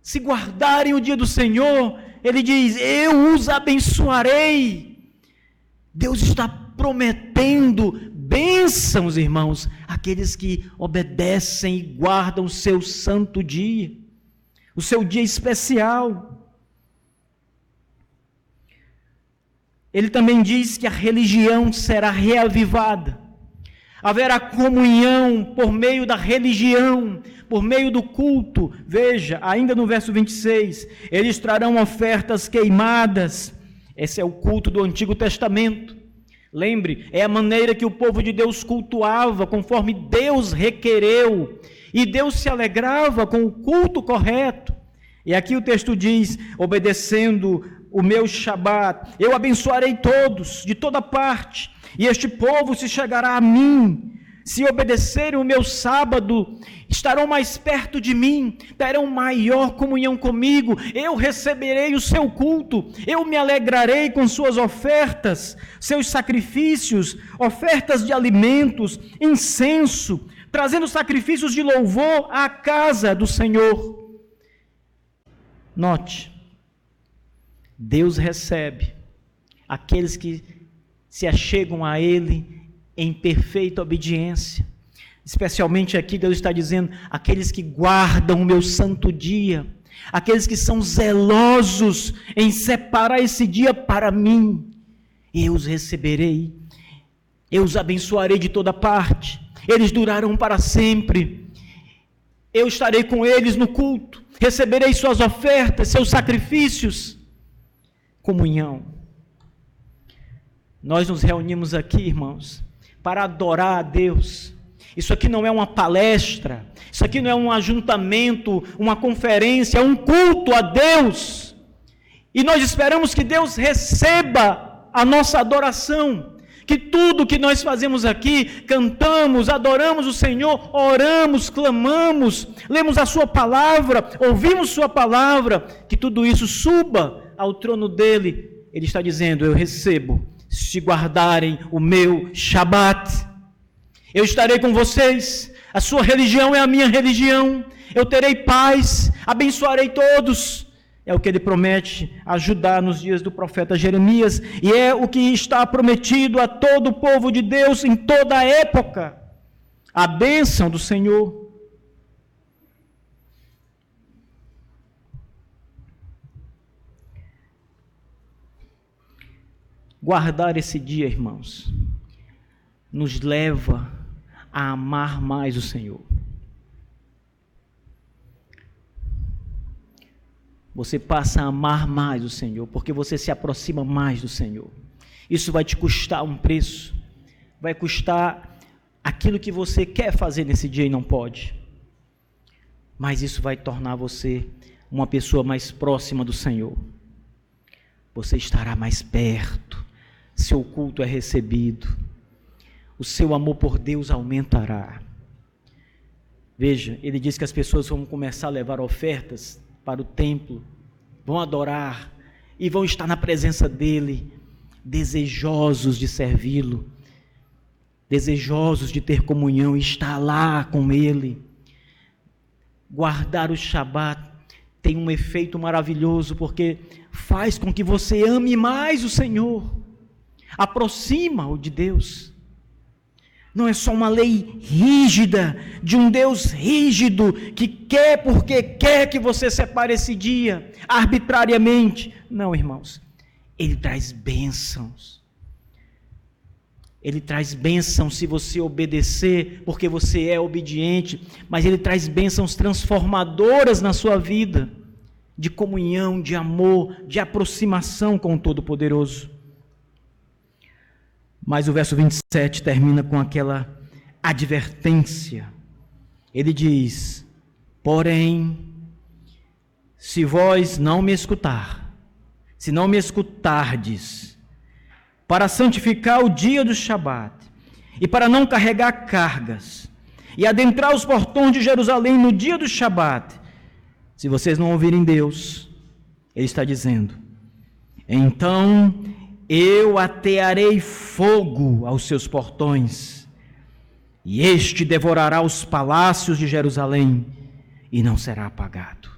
Speaker 1: se guardarem o dia do Senhor, ele diz: eu os abençoarei. Deus está prometendo bênçãos, irmãos, àqueles que obedecem e guardam o seu santo dia, o seu dia especial. Ele também diz que a religião será reavivada. Haverá comunhão por meio da religião, por meio do culto. Veja, ainda no verso 26, eles trarão ofertas queimadas. Esse é o culto do Antigo Testamento. Lembre, é a maneira que o povo de Deus cultuava, conforme Deus requereu. E Deus se alegrava com o culto correto. E aqui o texto diz: obedecendo o meu Shabat, eu abençoarei todos, de toda parte, e este povo se chegará a mim. Se obedecerem o meu sábado, estarão mais perto de mim, terão maior comunhão comigo, eu receberei o seu culto, eu me alegrarei com suas ofertas, seus sacrifícios, ofertas de alimentos, incenso, trazendo sacrifícios de louvor à casa do Senhor. Note, Deus recebe aqueles que se achegam a Ele em perfeita obediência. Especialmente aqui Deus está dizendo: aqueles que guardam o meu santo dia, aqueles que são zelosos em separar esse dia para mim, eu os receberei, eu os abençoarei de toda parte, eles durarão para sempre, eu estarei com eles no culto, receberei suas ofertas, seus sacrifícios. Comunhão. Nós nos reunimos aqui, irmãos, para adorar a Deus. Isso aqui não é uma palestra, isso aqui não é um ajuntamento, uma conferência, é um culto a Deus. E nós esperamos que Deus receba a nossa adoração, que tudo que nós fazemos aqui, cantamos, adoramos o Senhor, oramos, clamamos, lemos a sua palavra, ouvimos sua palavra, que tudo isso suba ao trono dele. Ele está dizendo: eu recebo, se guardarem o meu Shabat, eu estarei com vocês, a sua religião é a minha religião, eu terei paz, abençoarei todos, É o que ele promete a Judá nos dias do profeta Jeremias, e é o que está prometido a todo o povo de Deus em toda a época. A bênção do Senhor. Guardar esse dia, irmãos, nos leva a amar mais o Senhor. Você passa a amar mais o Senhor, porque você se aproxima mais do Senhor. Isso vai te custar um preço, vai custar aquilo que você quer fazer nesse dia e não pode. Mas isso vai tornar você uma pessoa mais próxima do Senhor. Você estará mais perto, seu culto é recebido, o seu amor por Deus aumentará. Veja, ele diz que as pessoas vão começar a levar ofertas para o templo, vão adorar e vão estar na presença dele, desejosos de servi-lo, desejosos de ter comunhão e estar lá com ele. Guardar o Shabat tem um efeito maravilhoso, porque faz com que você ame mais o Senhor, aproxima-o de Deus. Não é só uma lei rígida, de um Deus rígido, que quer porque quer que você separe esse dia, arbitrariamente. Não, irmãos, ele traz bênçãos. Ele traz bênçãos se você obedecer, porque você é obediente, mas ele traz bênçãos transformadoras na sua vida, de comunhão, de amor, de aproximação com o Todo-Poderoso. Mas o verso 27 termina com aquela advertência. Ele diz: porém, se vós não me escutar, se não me escutardes, para santificar o dia do Shabat, e para não carregar cargas, e adentrar os portões de Jerusalém no dia do Shabat, se vocês não ouvirem Deus, ele está dizendo, então eu atearei fogo aos seus portões, e este devorará os palácios de Jerusalém, e não será apagado.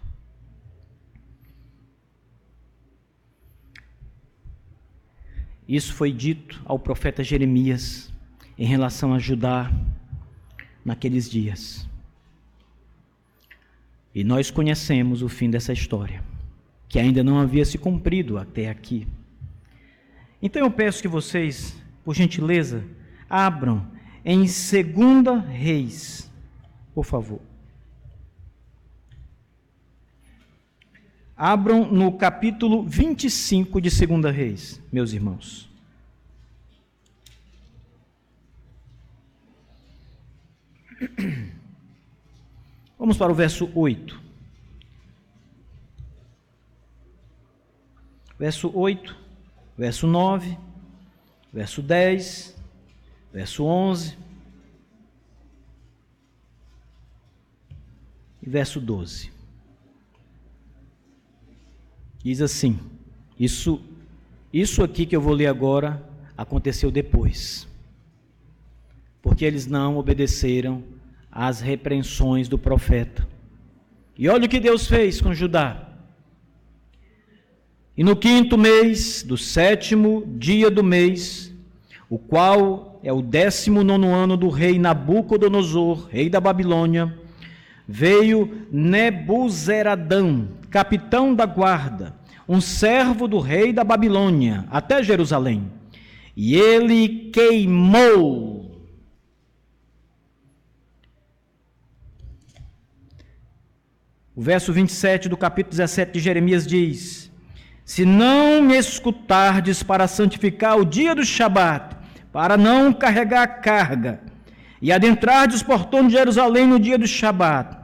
Speaker 1: Isso foi dito ao profeta Jeremias em relação a Judá naqueles dias. E nós conhecemos o fim dessa história, que ainda não havia se cumprido até aqui. Então eu peço que vocês, por gentileza, abram em 2 Reis, por favor. Abram no capítulo 25 de 2 Reis, meus irmãos. Vamos para o verso 8. Verso 8, verso 9, verso 10, verso 11 e verso 12. Diz assim, isso aqui que eu vou ler agora aconteceu depois, porque eles não obedeceram às repreensões do profeta. E olha o que Deus fez com Judá. E no 5º mês, do 7º dia do mês, o qual é o 19º ano do rei Nabucodonosor, rei da Babilônia, veio Nebuzaradã, capitão da guarda, um servo do rei da Babilônia, até Jerusalém, e ele queimou o verso 27 do capítulo 17 de Jeremias diz: se não me escutardes para santificar o dia do Shabat, para não carregar carga, e adentrardes os portões de Jerusalém no dia do Shabat,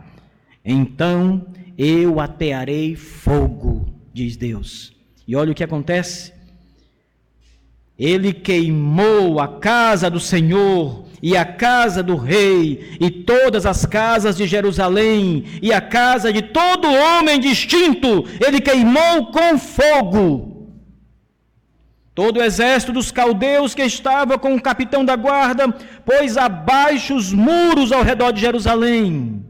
Speaker 1: então eu atearei fogo, diz Deus. E olha o que acontece. Ele queimou a casa do Senhor e a casa do rei e todas as casas de Jerusalém e a casa de todo homem distinto. Ele queimou com fogo. Todo o exército dos caldeus que estava com o capitão da guarda pôs abaixo os muros ao redor de Jerusalém.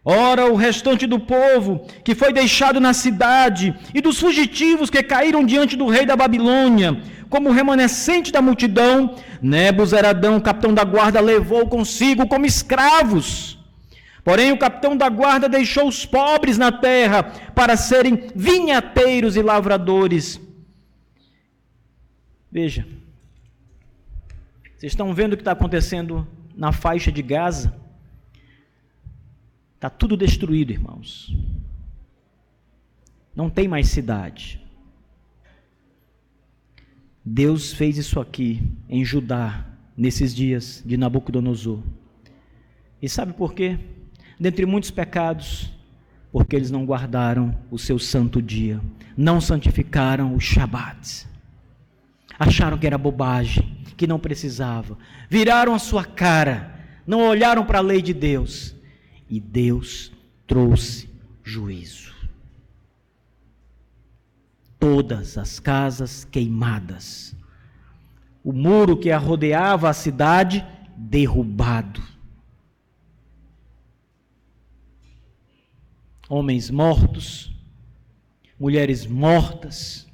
Speaker 1: Ora, o restante do povo que foi deixado na cidade e dos fugitivos que caíram diante do rei da Babilônia, como remanescente da multidão, Nebuzaradão, capitão da guarda, levou consigo como escravos. Porém, o capitão da guarda deixou os pobres na terra para serem vinhateiros e lavradores. Veja, vocês estão vendo o que está acontecendo na faixa de Gaza? Está tudo destruído, irmãos. Não tem mais cidade. Deus fez isso aqui em Judá, nesses dias de Nabucodonosor. E sabe por quê? Dentre muitos pecados, porque eles não guardaram o seu santo dia, não santificaram o Shabat. Acharam que era bobagem, que não precisava. Viraram a sua cara, não olharam para a lei de Deus. E Deus trouxe juízo. Todas as casas queimadas. O muro que rodeava a cidade derrubado. Homens mortos, mulheres mortas.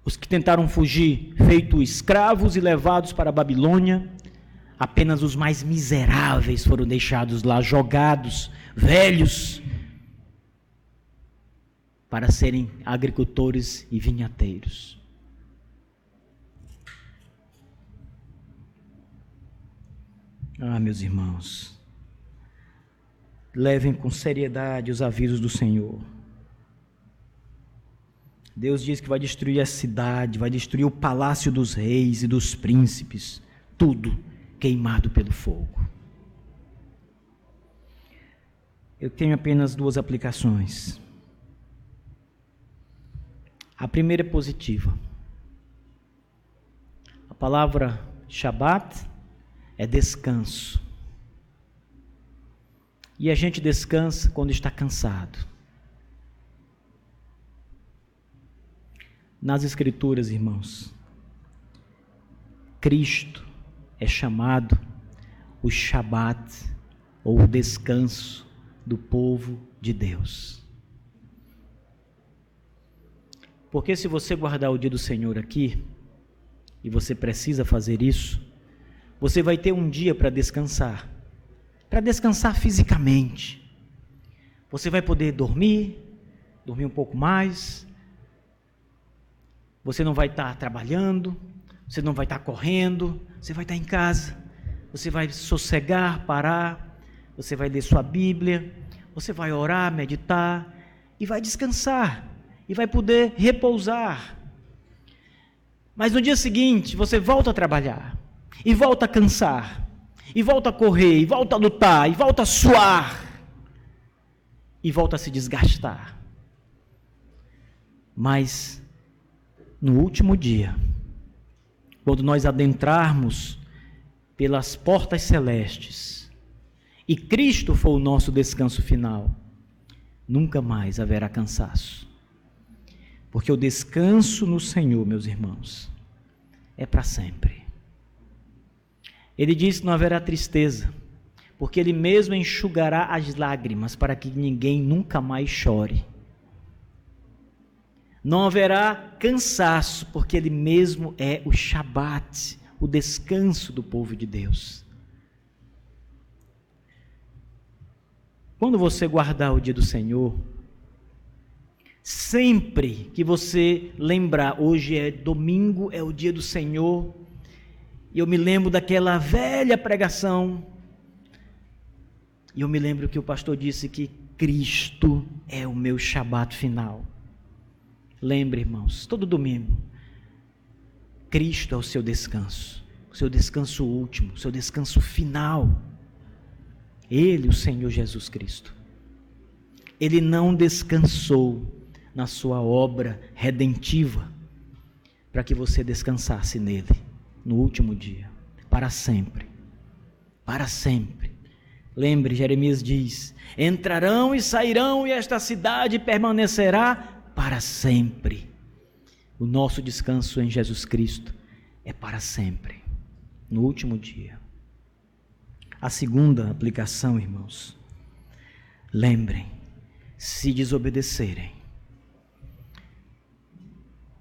Speaker 1: Os que tentaram fugir, feitos escravos e levados para a Babilônia. Apenas os mais miseráveis foram deixados lá, jogados, velhos, para serem agricultores e vinhateiros. Ah, meus irmãos, levem com seriedade os avisos do Senhor. Deus diz que vai destruir a cidade, vai destruir o palácio dos reis e dos príncipes, tudo queimado pelo fogo. Eu tenho apenas duas aplicações. A primeira é positiva. A palavra Shabat é descanso. E a gente descansa quando está cansado. Nas Escrituras, irmãos, Cristo é chamado o Shabat, ou o descanso do povo de Deus. Porque se você guardar o dia do Senhor aqui, e você precisa fazer isso, você vai ter um dia para descansar fisicamente. Você vai poder dormir um pouco mais, você não vai estar trabalhando, você não vai estar correndo, você vai estar em casa, você vai sossegar, parar, você vai ler sua Bíblia, você vai orar, meditar, e vai descansar, e vai poder repousar. Mas no dia seguinte, você volta a trabalhar, e volta a cansar, e volta a correr, e volta a lutar, e volta a suar, e volta a se desgastar. Mas, no último dia, quando nós adentrarmos pelas portas celestes, e Cristo for o nosso descanso final, nunca mais haverá cansaço. Porque o descanso no Senhor, meus irmãos, é para sempre. Ele diz que não haverá tristeza, porque Ele mesmo enxugará as lágrimas, para que ninguém nunca mais chore. Não haverá cansaço, porque Ele mesmo é o Shabat, o descanso do povo de Deus. Quando você guardar o dia do Senhor, sempre que você lembrar, hoje é domingo, é o dia do Senhor, e eu me lembro daquela velha pregação, e eu me lembro que o pastor disse que Cristo é o meu Shabat final. Lembre, irmãos, todo domingo, Cristo é o seu descanso último, o seu descanso final. Ele, o Senhor Jesus Cristo, Ele não descansou na sua obra redentiva, para que você descansasse nele, no último dia, para sempre, para sempre. Lembre, Jeremias diz, entrarão e sairão, e esta cidade permanecerá para sempre. O nosso descanso em Jesus Cristo é para sempre, no último dia. A segunda aplicação, irmãos, lembrem, se desobedecerem,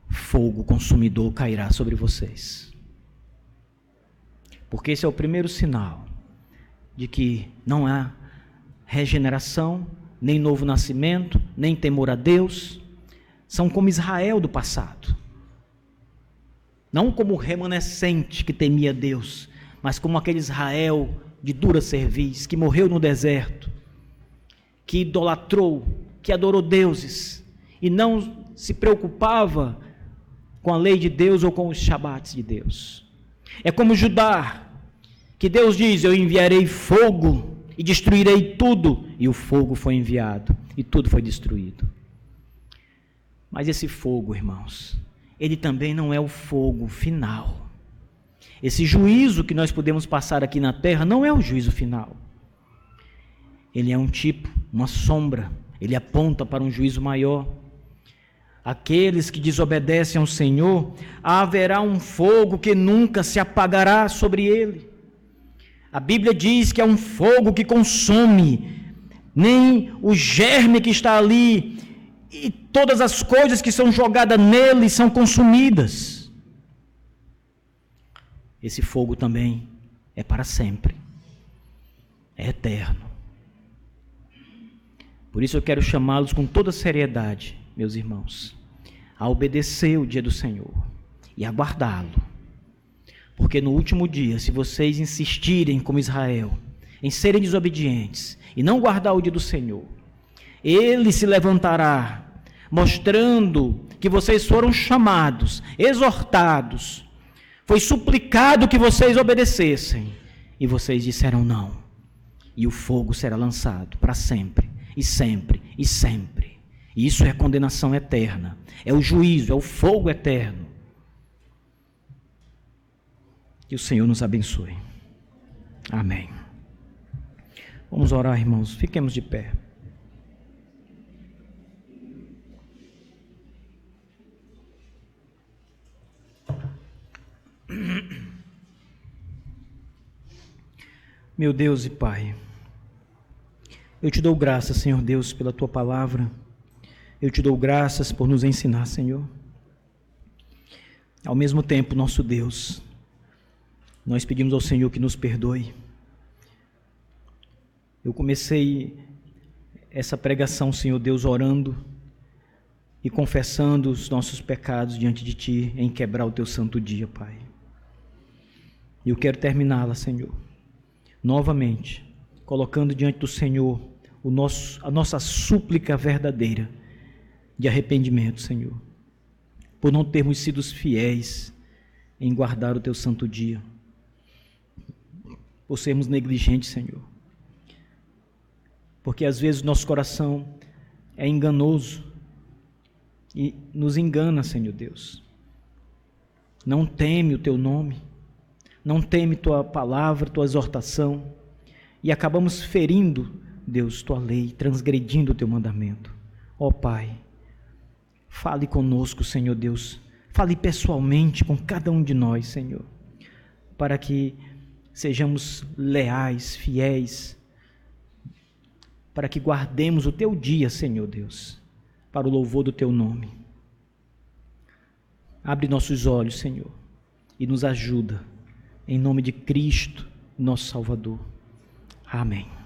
Speaker 1: fogo consumidor cairá sobre vocês. Porque esse é o primeiro sinal de que não há regeneração, nem novo nascimento, nem temor a Deus. São como Israel do passado. Não como o remanescente que temia Deus, mas como aquele Israel de dura cerviz, que morreu no deserto, que idolatrou, que adorou deuses, e não se preocupava com a lei de Deus ou com os shabates de Deus. É como Judá, que Deus diz: eu enviarei fogo e destruirei tudo, e o fogo foi enviado, e tudo foi destruído. Mas esse fogo, irmãos, ele também não é o fogo final. Esse juízo que nós podemos passar aqui na terra não é o juízo final. Ele é um tipo, uma sombra, ele aponta para um juízo maior. Aqueles que desobedecem ao Senhor, haverá um fogo que nunca se apagará sobre ele. A Bíblia diz que é um fogo que consome, nem o germe que está ali e todas as coisas que são jogadas nele são consumidas. Esse fogo também é para sempre, é eterno. Por isso eu quero chamá-los com toda seriedade, meus irmãos, a obedecer o dia do Senhor e aguardá-lo. Porque no último dia, se vocês insistirem como Israel, em serem desobedientes e não guardar o dia do Senhor, ele se levantará, mostrando que vocês foram chamados, exortados, foi suplicado que vocês obedecessem, e vocês disseram não, e o fogo será lançado para sempre, e sempre, e sempre. E isso é a condenação eterna, é o juízo, é o fogo eterno. Que o Senhor nos abençoe. Amém. Vamos orar, irmãos. Fiquemos de pé. Meu Deus e Pai, eu te dou graças, Senhor Deus, pela tua palavra. Eu te dou graças por nos ensinar, Senhor. Ao mesmo tempo, nosso Deus, nós pedimos ao Senhor que nos perdoe. Eu comecei essa pregação, Senhor Deus, orando e confessando os nossos pecados diante de Ti, em quebrar o Teu santo dia, Pai. E eu quero terminá-la, Senhor, novamente, colocando diante do Senhor a nossa súplica verdadeira de arrependimento, Senhor, por não termos sido fiéis em guardar o Teu santo dia, por sermos negligentes, Senhor, porque às vezes nosso coração é enganoso e nos engana, Senhor Deus. Não teme o Teu nome, não teme Tua palavra, Tua exortação, e acabamos ferindo, Deus, Tua lei, transgredindo o Teu mandamento. Ó Pai, fale conosco, Senhor Deus, fale pessoalmente com cada um de nós, Senhor, para que sejamos leais, fiéis, para que guardemos o Teu dia, Senhor Deus, para o louvor do Teu nome. Abre nossos olhos, Senhor, e nos ajuda, em nome de Cristo, nosso Salvador. Amém.